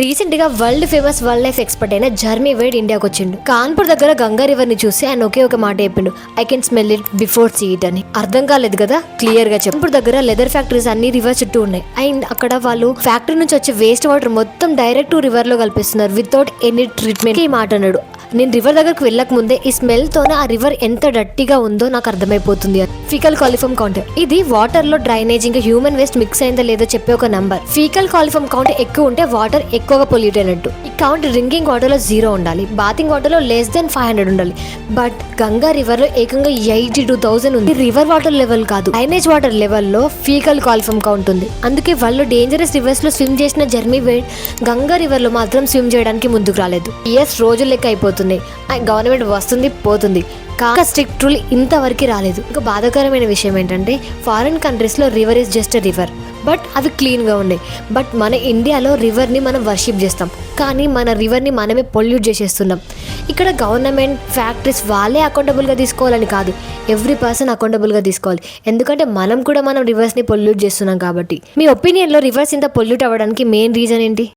Recent గా world famous wild life expert అయిన Jerami Wade ఇండియాకి వచ్చిండు. కాన్పూర్ దగ్గర గంగా రివర్ ని చూసి ఆయన ఒకే ఒక మాట చెప్పిండు, I can smell it before see it అని. అర్థం కాలేదు కదా, క్లియర్ గా చెప్పు. కాన్పూర్ దగ్గర లెదర్ ఫ్యాక్టరీస్ అన్ని రివర్ చుట్టూ ఉన్నాయి. అండ్ అక్కడ వాళ్ళు ఫ్యాక్టరీ నుంచి వచ్చే వేస్ట్ వాటర్ మొత్తం డైరెక్ట్ రివర్ లో కల్పిస్తున్నారు వితౌట్ ఎనీ ట్రీట్మెంట్. ఈ మాట అన్నాడు. నేను రివర్ దగ్గరకు వెళ్ళక ముందే ఈ స్మెల్ తోనే ఆ రివర్ ఎంత డట్టిగా ఉందో నాకు అర్థమైపోతుంది. ఫీకల్ కాలిఫామ్ కౌంట్ ఇది వాటర్ లో డ్రైనేజ్ ఇంకా హ్యూమన్ వేస్ట్ మిక్స్ అయిందో లేదో చెప్పే ఒక నంబర్. ఫీకల్ కాలిఫామ్ కౌంట్ ఎక్కువ ఉంటే వాటర్ ఎక్కువగా పొల్యూట్ అయినట్టు. ఈ కౌంట్ డ్రింకింగ్ వాటర్ లో 0 ఉండాలి, బాతింగ్ వాటర్ లో లెస్ దెన్ 500 ఉండాలి. బట్ గంగా రివర్ లో ఏకంగా 82,000 ఉంది. రివర్ వాటర్ లెవెల్ కాదు, డ్రైనేజ్ వాటర్ లెవెల్ లో ఫీకల్ కాలిఫామ్ కౌంట్ ఉంది. అందుకే వాళ్ళు డేంజరస్ రివర్స్ లో స్విమ్ చేసిన జర్మీ వేడ్ గంగా రివర్ లో మాత్రం స్విమ్ చేయడానికి ముందుకు రాలేదు. రోజు లెక్క అయిపోతుంది. గవర్నమెంట్ వస్తుంది పోతుంది, కాక స్ట్రిక్ట్ రూల్ ఇంతవరకు రాలేదు. ఇంకా బాధాకరమైన విషయం ఏంటంటే ఫారిన్ కంట్రీస్ లో river is just a river, but అవి క్లీన్ గా ఉన్నాయి. బట్ మన ఇండియాలో రివర్ ని మనం వర్షిప్ చేస్తాం, కానీ మన రివర్ ని మనమే పొల్యూట్ చేసేస్తున్నాం. ఇక్కడ గవర్నమెంట్ ఫ్యాక్టరీస్ వాళ్ళే అకౌంటబుల్ గా తీసుకోవాలని కాదు, ఎవ్రీ పర్సన్ అకౌంటబుల్ గా తీసుకోవాలి. ఎందుకంటే మనం రివర్స్ ని పొల్యూట్ చేస్తున్నాం కాబట్టి. మీ ఒపీనియన్ లో రివర్స్ ఇంత పొల్యూట్ అవ్వడానికి మెయిన్ రీజన్ ఏంటి?